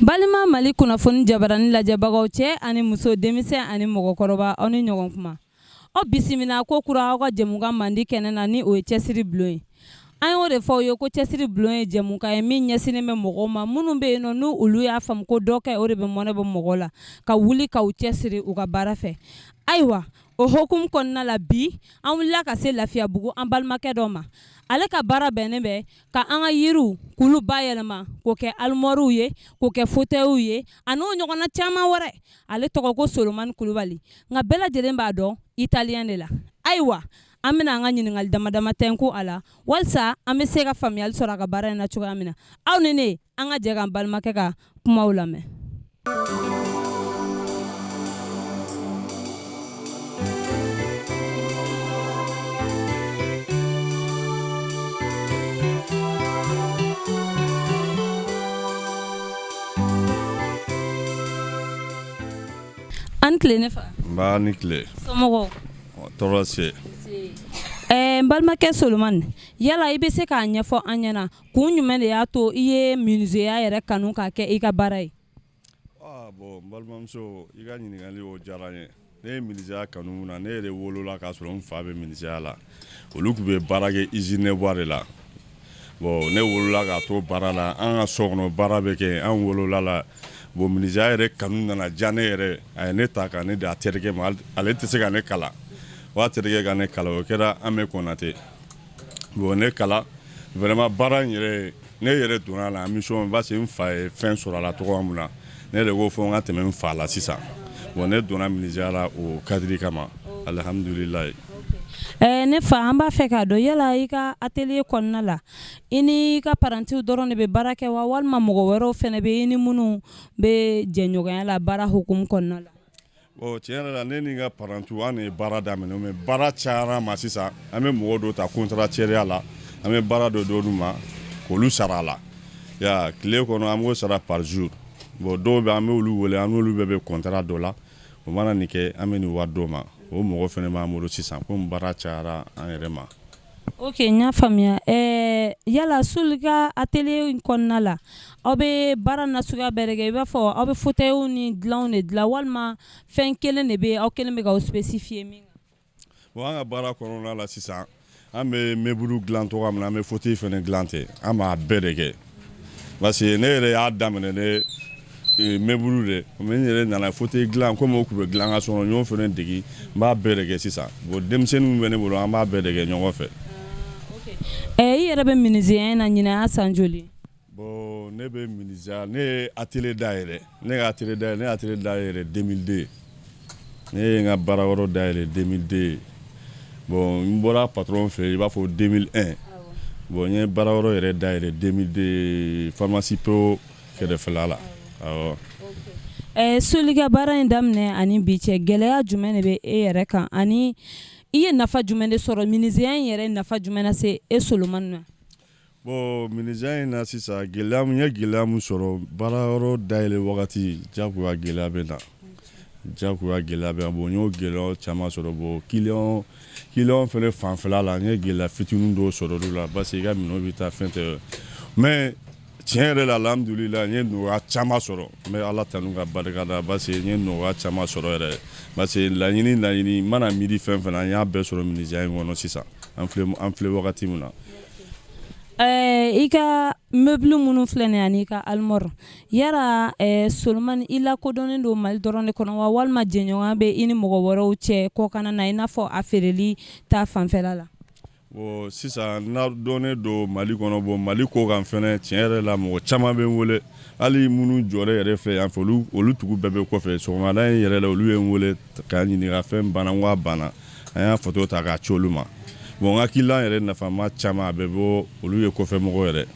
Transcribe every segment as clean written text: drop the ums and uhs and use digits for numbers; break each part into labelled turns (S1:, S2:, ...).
S1: Balima Malikunafoni jabarani lajɛbagaw cɛ ani muso denmisɛn ani mɔgɔkɔrɔba aw ni ɲɔgɔn kuma. Aw bisimila ko kura aw ka jɛmukan mandi kɛnɛ na ni o ye Tchèssiri Blon ye. An y'o de fɔ aw ye ko Tchèssiri Blon ye jɛmukan ye min ɲɛsinnen bɛ mɔgɔw ma minnu bɛ yen nɔ n'u olu y'a faamu ko dɔ kɛ o de bɛ mɔnɛ bɔ mɔgɔw la ka wuli ka u cɛsiri u ka baara fɛ. Ayiwa o hokumu kɔnɔna la bi an wulila ka se Lafiyabugu an balimakɛ dɔ ma. Ale ka baara bɛnnen bɛ ka an ka yiriw k'olu bayɛlɛma k'o kɛ almɔriw ye k'o kɛ fauteuils ye a n'o ɲɔgɔnna caman wɛrɛ. Ale tɔgɔ ko Souleymane COULIBALY nka bɛɛ lajɛlen b'a dɔn italien de la. Ayiwa an bɛna an ka ɲininkali dama dama tɛnku a la walasa an bɛ se ka faamuyali sɔrɔ a ka baara in na cogoya min na. Aw ni ne an ka jɛ k'an balimakɛ ka kumaw lamɛn. An tile ne fa.
S2: Ba ni tile.
S1: Somɔgɔw.
S2: Tɔɔrɔ se.
S1: N balimakɛ Souleymane yala i bɛ se k'a ɲɛfɔ an ɲɛna kun jumɛn de y'a to i ye menuisier yɛrɛ kanu k'a kɛ i ka baara ye?
S2: Bon n balimamuso i ka ɲininkali o diyara n ye. Ne ye menuisier kanu mun na ne yɛrɛ wolola k'a sɔrɔ n fa bɛ menuisier la. Olu tun bɛ baara kɛ usine bois de la. Bon ne wolola k'a to baara la an ka so kɔnɔ baara bɛ kɛ an wolola la. Bon menuisier yɛrɛ kanu nana diya ne yɛrɛ a ye ne ta ka ne di a terikɛ ma ale tɛ se ka ne kalan. Wa terikɛ ka ne kalan o kɛra an bɛ Konate. Bon ne kalan vraiment baara in yɛrɛ ne yɛrɛ donna la émission parce que n fa ye fɛn sɔrɔ a la tɔgɔ min na ne de ko fɔ n ka tɛmɛ n fa la sisan. Bon ne donna menuisier la o cadre kama alhamdulilayi.
S1: Ne fa an b'a fɛ k'a dɔn yala i ka atelier kɔnɔna la i ni ka parantiw dɔrɔn de bɛ baara kɛ wa walima mɔgɔ wɛrɛw fɛnɛ bɛ i ni minnu bɛ jɛɲɔgɔnya la baara hukumu kɔnɔna la?
S2: Bon tiɲɛ yɛrɛ la ne ni n ka parantiw an de ye baara daminɛ mais baara cayara ma sisan an bɛ mɔgɔ dɔw ta contractuel la an bɛ baara dɔ d'olu ma k'olu sara a la. Ya tile kɔnɔ an b'o sara par jour. Bon dɔw bɛ an bɛ olu wele an n'olu bɛɛ bɛ contrat dɔ la o mana nin kɛ an bɛ nin wari d'o ma. O mɔgɔ fɛnɛ b'an bolo sisan komi baara cayara an yɛrɛ ma.
S1: Ok n y'a faamuya. Yala Soul ka atelier in kɔnɔna la aw bɛ baara nasuguya bɛɛ de kɛ i b'a fɔ aw bɛ fauteuils ni dilanw de dilan walima fɛn kelen de bɛ aw kelen bɛ k'aw spécifier min kan?
S2: Bon an ka baara kɔnɔna la sisan an bɛ meuble dilan cogoya min na an bɛ fauteuil fɛnɛ dilan ten an b'a bɛɛ de kɛ parce que ne yɛrɛ y'a daminɛ ne meuble de mais n yɛrɛ nana fauteuil dilan komi o tun bɛ dilan ka sɔrɔ n y'o fɛnɛ degi n b'a bɛɛ de kɛ sisan bon denmisɛnninw bɛ ne bolo an b'a bɛɛ de kɛ ɲɔgɔn fɛ.
S1: I yɛrɛ bɛ menuisier na ɲinɛ a san joli?
S2: Bon ne bɛ menuisier ne ye atelier dayɛlɛ ne ka atelier dayɛlɛ 2002 ne ye n ka baara yɔrɔ dayɛlɛ 2002 bon n bɔra patron fɛ i b'a fɔ 2001 bon n ye baara yɔrɔ yɛrɛ dayɛlɛ 2002 pharmacie pro kɛrɛfɛla la.
S1: Soul ka baara in daminɛ ani bi cɛ gɛlɛya jumɛn de bɛ e yɛrɛ kan ani i ye nafa jumɛn de sɔrɔ menuisier in yɛrɛ nafa jumɛn na se e Souleymane ma? Bon
S2: menuisier in na sisan gɛlɛya n ye gɛlɛya mun sɔrɔ baara yɔrɔ dayɛlɛ wagati jagoya gɛlɛya bɛ na bon n y'o gɛlɛya caman sɔrɔ bon client fɛnɛ fanfɛla la n ye gɛlɛya fitinin dɔw sɔrɔ olu la parce que i ka minɛnw bɛ taa fɛn tɛ mais tiɲɛ yɛrɛ la alhamdulilayi n ye nɔgɔya caman sɔrɔ n bɛ ala tanu ka barika da parce que n ye nɔgɔya caman sɔrɔ yɛrɛ parce que laɲini mana miiri fɛn fɛn na an y'a bɛɛ sɔrɔ menuisier in kɔnɔ sisan an filɛ wagati min na.
S1: I ka meuble minnu filɛ nin ye ani i ka armoire yala Souleymane i lakodɔnnen don Mali dɔrɔn de kɔnɔ wa walima jɛɲɔgɔnya bɛ i ni mɔgɔ wɛrɛw cɛ kɔkanna na i n'a fɔ a feereli ta fanfɛla la?
S2: Bon sisan n'a dɔnnen don Mali kɔnɔ bon Mali ko kan fɛnɛ tiɲɛ yɛrɛ la mɔgɔ caman bɛ n wele hali minnu jɔlen yɛrɛ fɛ yan fɛ olu tugu bɛɛ bɛ kɔfɛ sɔgɔmada in yɛrɛ la olu ye n wele k'an ɲininka fɛn banna n ko a banna an y'a photo ta k'a ci olu ma bon n ka client yɛrɛ nafama caman a bɛ bɔ olu ye kɔfɛ mɔgɔw yɛrɛ.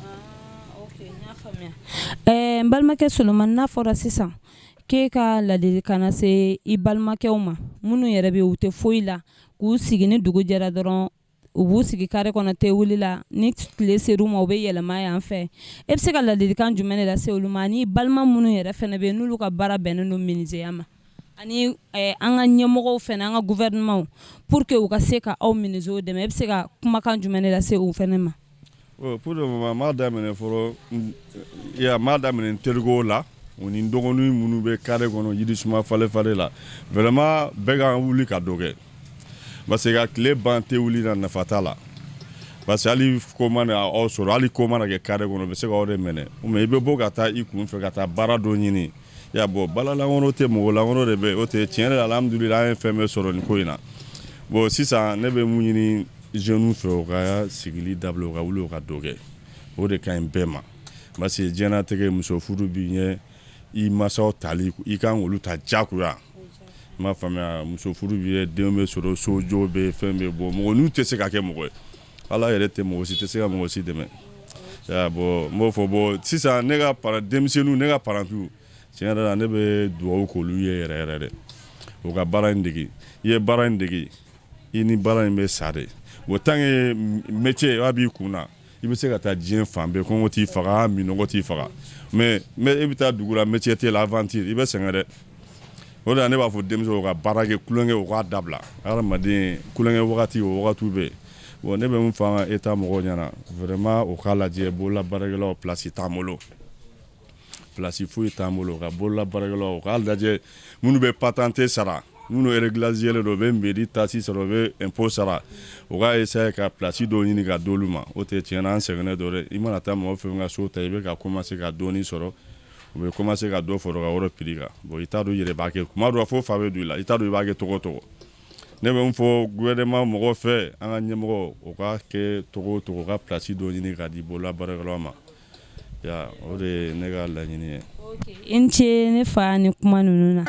S1: Ok n y'a faamuya. N balimakɛ Souleymane n'a fɔra sisan k'e ka ladilikan na se i balimakɛw ma minnu yɛrɛ bɛ u tɛ foyi la k'u sigi ni dugu jɛra dɔrɔn u b'u sigi kare kɔnɔ tɛ wuli la ni tile ser'u ma u bɛ yɛlɛma yan fɛ e bɛ se ka ladilikan jumɛn de lase olu ma ani balima minnu yɛrɛ fɛnɛ bɛ yen n'olu ka baara bɛnnen don menuisier ma ani an ka ɲɛmɔgɔw fɛnɛ an ka gouvernement pour que u ka se ka aw menuisier dɛmɛ e bɛ se ka kumakan jumɛn de lase u fɛnɛ ma?
S2: Pour le moment m'a daminɛ fɔlɔ m'a daminɛ n terikɛw la o ni dɔgɔninw minnu bɛ carré kɔnɔ yirisuma fale la vraiment bɛɛ ka wuli ka dɔ kɛ parce que ka tile ban tɛ wuli na nafa t'a la parce que hali ko mana aw sɔrɔ hali ko mana kɛ carré kɔnɔ u bɛ se k'aw de minɛ mais i bɛ bɔ ka taa i kun fɛ ka taa baara dɔ ɲini ya bɔ balalankɔrɔ tɛ mɔgɔ lankɔrɔ de bɛ o tɛ tiɲɛ yɛrɛ la alhamdulilayi an ye fɛn bɛɛ sɔrɔ nin ko in na bon sisan ne bɛ mun ɲini jeunes fɛ o ka sigili dabila o ka wuli o ka dɔ kɛ o de ka ɲi bɛɛ ma parce que diɲɛnatigɛ muso furu bi ɲɛ i masaw tali i kan k'olu ta jagoya i m'a faamuya muso furu bi ɲɛ denw bɛ sɔrɔ sojɔ bɛ fɛn bɛ bɔ mɔgɔ n'u tɛ se ka kɛ mɔgɔ ye ala yɛrɛ tɛ mɔgɔ si tɛ se ka mɔgɔ si dɛmɛ bon n b'o fɔ bon sisan ne ka denmisɛnninw ne ka parantiw tiɲɛ yɛrɛ la ne bɛ dugawu k'olu ye yɛrɛ yɛrɛ de o ka baara in dege i ye baara in dege i ni baara in bɛ sa de bon tant que métier a b'i kun na i bɛ se ka taa diɲɛ fan bɛɛ kɔngɔ t'i faga minɔgɔ t'i faga mais i bɛ taa dugu la métier tɛ la aventure i bɛ sɛgɛn dɛ o de la ne b'a fɔ denmisɛnw ka baara kɛ kulonkɛ o k'a dabila hadamaden kulonkɛ wagati o wagatiw bɛ bon ne bɛ mun fɔ an ka état mɔgɔw ɲɛna vraiment o k'a lajɛ bolola baarakɛlaw place t'an bolo place foyi t'an bolo ka bolola baarakɛlaw o k'a lajɛ minnu bɛ patente sara minnu régulariser don u bɛ mairie taxe sara u bɛ impôt sara o k'a essayer ka place dɔw ɲini ka d'olu ma o tɛ tiɲɛ na an sɛgɛnnen don dɛ i mana taa mɔgɔ fɛn ka so ta i bɛ ka commencer ka dɔɔni sɔrɔ u bɛ commencer ka dɔ fara o ka yɔrɔ prix kan bon i t'a dɔn i yɛrɛ b'a kɛ kuma dɔ fo fa bɛ don i la i t'a dɔn i b'a kɛ togo togo ne bɛ mun fɔ gouvernement mɔgɔ fɛ an ka ɲɛmɔgɔ o ka kɛ togo togo ka place dɔ ɲini ka di bolola baarakɛlaw ma ya o de ye ne ka laɲini ye.
S1: Ok, i ni ce ne fa ni kuma ninnu na.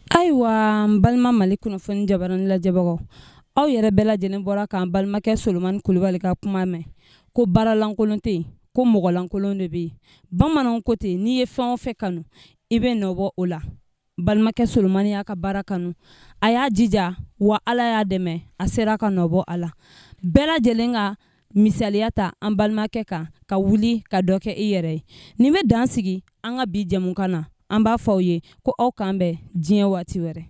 S1: Ayiwa n balima Malikunafoni jabarani lajɛbagaw aw yɛrɛ bɛɛ lajɛlen bɔra k'an balimakɛ Souleymane COULIBALY ka kuma mɛn ko baaralankolon tɛ yen ko mɔgɔlankolon de bɛ yen bamananw ko ten n'i ye fɛn o fɛn kanu i bɛ nɔbɔ o la balimakɛ Souleymane y'a ka baara kanu a y'a jija wa Ala y'a dɛmɛ a sera ka nɔbɔ a la bɛɛ lajɛlen ka misaliya ta an balimakɛ kan ka wuli ka dɔ kɛ i yɛrɛ ye nin bɛ dan sigi an ka bi jɛmukan na an b'a fɔ aw ye ko aw k'an bɛn diɲɛ waati wɛrɛ.